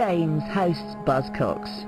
James hosts Buzzcocks.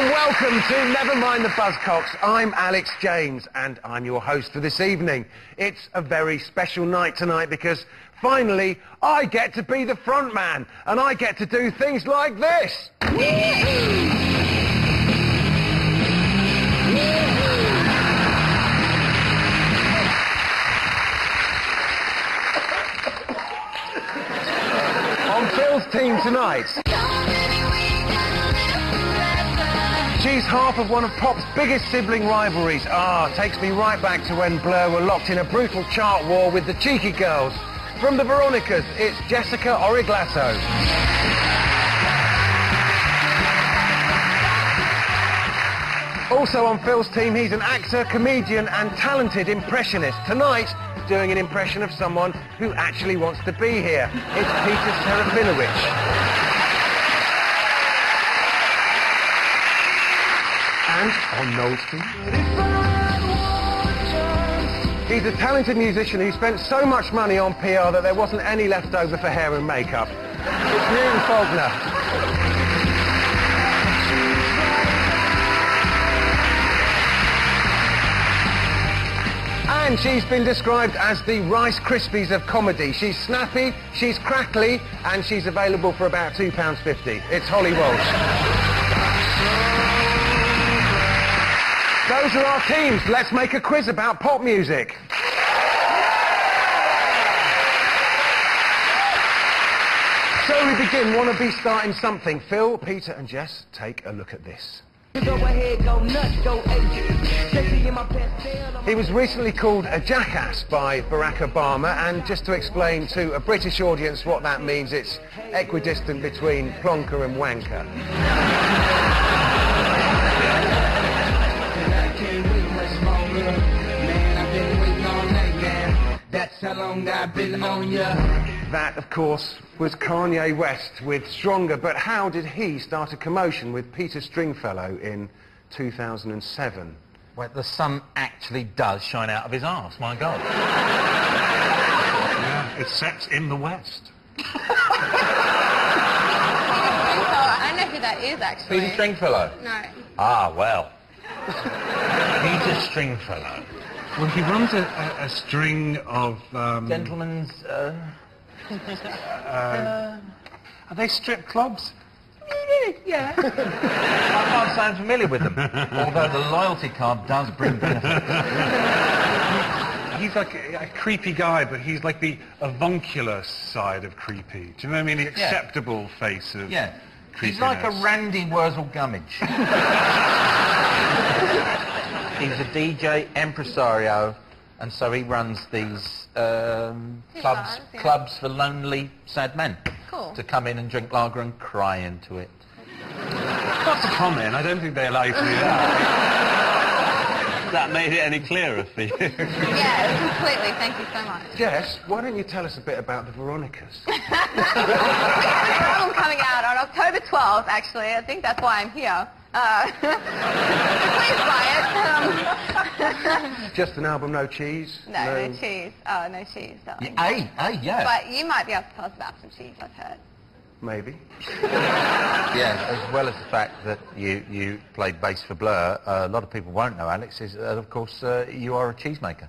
Welcome to Never Mind the Buzzcocks. I'm Alex James and I'm your host for this evening. It's a very special night tonight because finally I get to be the front man and I get to do things like this. On Phil's team tonight, she's half of one of pop's biggest sibling rivalries. Takes me right back to when Blur were locked in a brutal chart war with the Cheeky Girls. From the Veronicas, it's Jessica Origlasso. Also on Phil's team, he's an actor, comedian and talented impressionist. Tonight, doing an impression of someone who actually wants to be here. It's Peter Serafinowicz. And on Noel's team, he's a talented musician who spent so much money on PR that there wasn't any left over for hair and makeup. It's Newton Faulkner. And she's been described as the Rice Krispies of comedy. She's snappy, she's crackly, and she's available for about £2.50. It's Holly Walsh. Those are our teams. Let's make a quiz about pop music. So we begin. Want to be starting something. Phil, Peter and Jess, take a look at this. He was recently called a jackass by Barack Obama, and just to explain to a British audience what that means, it's equidistant between plonker and wanker. That's how long I've been on ya. That, of course, was Kanye West with Stronger, but how did he start a commotion with Peter Stringfellow in 2007? Well, the sun actually does shine out of his arse, my God. Yeah, it sets in the west. I know who that is, actually. Peter Stringfellow? No. Ah, well. Peter Stringfellow. Well, he runs a string of... Gentlemen's... are they strip clubs? Yeah. I can't say I'm familiar with them, although the loyalty card does bring benefits. He's like a creepy guy, but he's like the avuncular side of creepy. Do you know what I mean? The acceptable face of creepiness. He's like a Randy Wurzel Gummidge. He's a DJ, impresario, and so he runs these clubs for lonely, sad men. Cool. To come in and drink lager and cry into it. Not to comment, I don't think they allow you to do that. That made it any clearer for you. Yeah, completely. Thank you so much. Jess, why don't you tell us a bit about the Veronicas? We have an album coming out on October 12th, actually. I think that's why I'm here. Please buy it. Just an album, no cheese? No cheese. Oh, no cheese, darling. Yeah. But you might be able to tell us about some cheese, I've heard. Maybe. Yeah, as well as the fact that you played bass for Blur, a lot of people won't know, Alex, is of course you are a cheesemaker.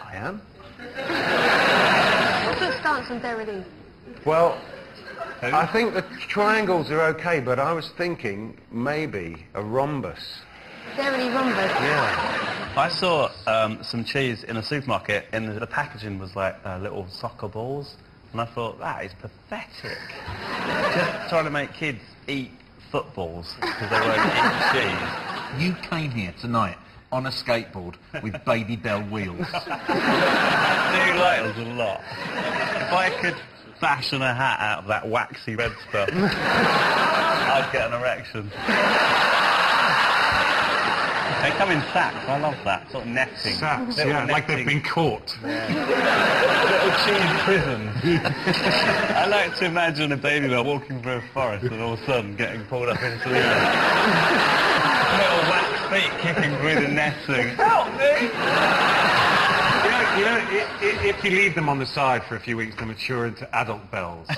I am. What's your stance on Derry? Well, I think the triangles are okay, but I was thinking maybe a rhombus. Derry rhombus? Yeah. I saw some cheese in a supermarket and the packaging was like little soccer balls. And I thought, that is pathetic. Just trying to make kids eat footballs because they won't eat cheese. You came here tonight on a skateboard with Baby Bell wheels. I do like those a lot. If I could fashion a hat out of that waxy red stuff, I'd get an erection. They come in sacks, I love that, sort of netting. Sacks, Little yeah, like they've netting. been caught. Little cheese prisons. I like to imagine a baby girl walking through a forest and all of a sudden getting pulled up into the air. Little wax feet kicking through the netting. Help me! You know, if you leave them on the side for a few weeks, they mature into adult bells. I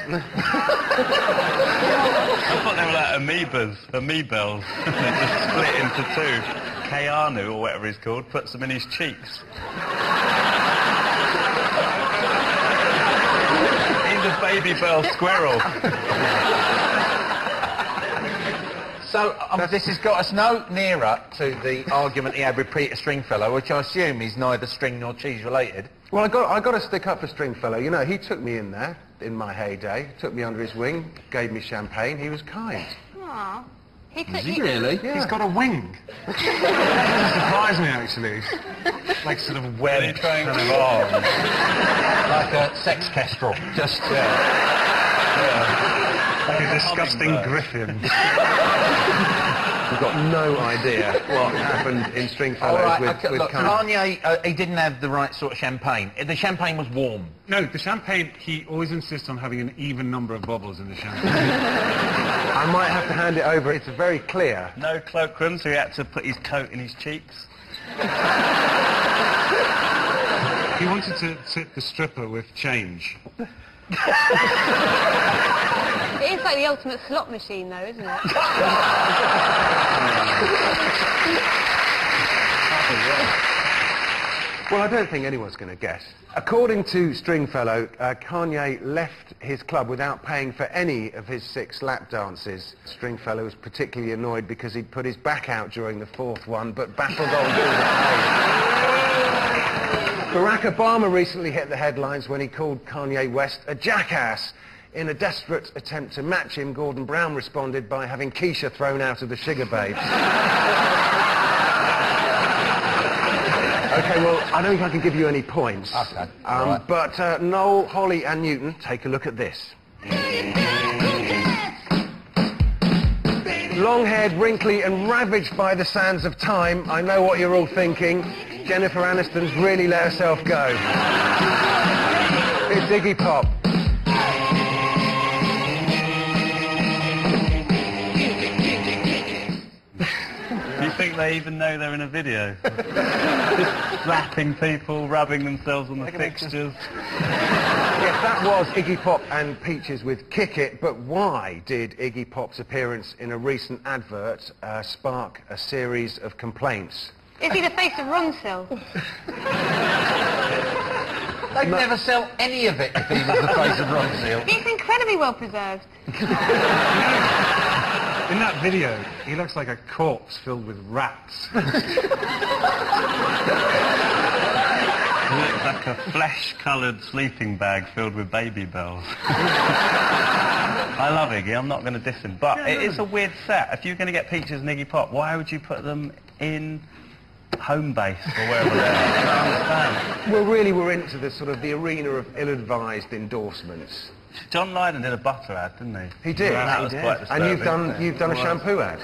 thought they were like amoebas, they just split into two. Keanu, or whatever he's called, puts them in his cheeks. He's a baby bell squirrel. So this has got us no nearer to the argument he had with Peter Stringfellow, which I assume is neither string nor cheese related. Well, I got to stick up for Stringfellow. You know, he took me in there in my heyday, took me under his wing, gave me champagne. He was kind. Aww. He took Is he really? Yeah. He's got a wing. Doesn't surprise me, actually. Like sort of webbed kind of arm. Like a sex kestrel. Just, like a disgusting griffin. We've got no idea what happened in Stringfellows with look, Kanye. Kanye, he didn't have the right sort of champagne. The champagne was warm. No, the champagne, he always insists on having an even number of bubbles in the champagne. I might have to hand it over. It's very clear. No cloakroom, so he had to put his coat in his cheeks. He wanted to tip the stripper with change. It is like the ultimate slot machine, though, isn't it? Well, I don't think anyone's going to guess. According to Stringfellow, Kanye left his club without paying for any of his 6 lap dances. Stringfellow was particularly annoyed because he'd put his back out during the 4th one, but baffled on bills to pay. Barack Obama recently hit the headlines when he called Kanye West a jackass. In a desperate attempt to match him, Gordon Brown responded by having Keisha thrown out of the Sugar Babes. OK, well, I don't think I can give you any points. OK. Right. But Noel, Holly and Newton, take a look at this. Long-haired, wrinkly and ravaged by the sands of time, I know what you're all thinking. Jennifer Aniston's really let herself go. It's Iggy Pop. Do you think they even know they're in a video? Just slapping people, rubbing themselves on the fixtures. Yes, that was Iggy Pop and Peaches with Kick It, but why did Iggy Pop's appearance in a recent advert spark a series of complaints? Is he the face of Ronsil? They'd never sell any of it if he was the face of Ronsil. He's incredibly well preserved. In that video, he looks like a corpse filled with rats. He looks like a flesh-coloured sleeping bag filled with baby bells. I love Iggy, I'm not going to diss him, but it is a weird set. If you're going to get Peaches and Iggy Pop, why would you put them in home base or wherever they are? I don't understand. Well, really, we're into the sort of the arena of ill-advised endorsements. John Lydon did a butter ad, didn't he? He did. That he was did. quite disturbing. And you've done a shampoo ad.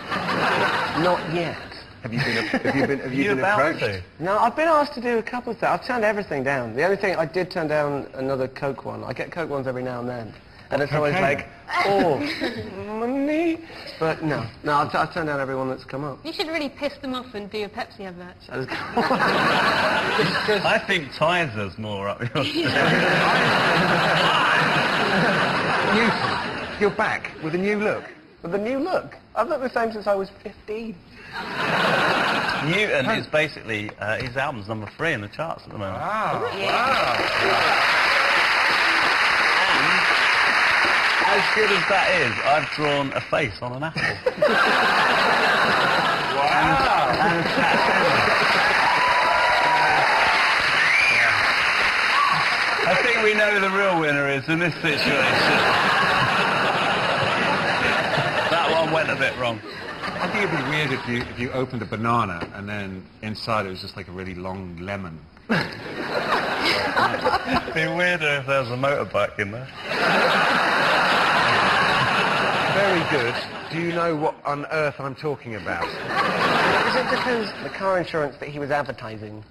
Not yet. Have you been about approached? to? No, I've been asked to do a couple of things. I've turned everything down. The only thing I did turn down another Coke one. I get Coke ones every now and then. And it's always like, oh, money. But no, I've turned down everyone that's come up. You should really piss them off and do a Pepsi advert. I think Tiser's more up your street. Newton, you're back with a new look. With a new look. I've looked the same since I was 15. Newton is basically, his album's number 3 in the charts at the moment. Wow. As good as that is, I've drawn a face on an apple. Wow. I think we know the real winner is in this situation. That one went a bit wrong. I think it'd be weird if you opened a banana and then inside it was just like a really long lemon. be weirder if there was a motorbike in there. Very good. Do you know what on earth I'm talking about? Is it because the car insurance that he was advertising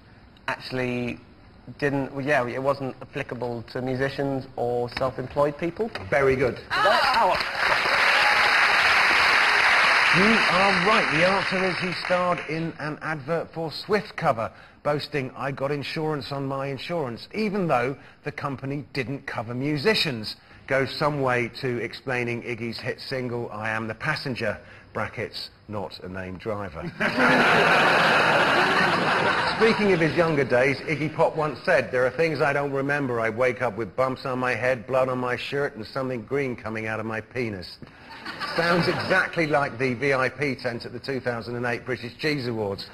actually didn't... Well, yeah, it wasn't applicable to musicians or self-employed people? Very good. You are right. The answer is he starred in an advert for Swift Cover, boasting, "I got insurance on my insurance," even though the company didn't cover musicians. Goes some way to explaining Iggy's hit single, "I Am the Passenger," brackets, not a named driver. Speaking of his younger days, Iggy Pop once said, "There are things I don't remember. I wake up with bumps on my head, blood on my shirt, and something green coming out of my penis." Sounds exactly like the VIP tent at the 2008 British Cheese Awards.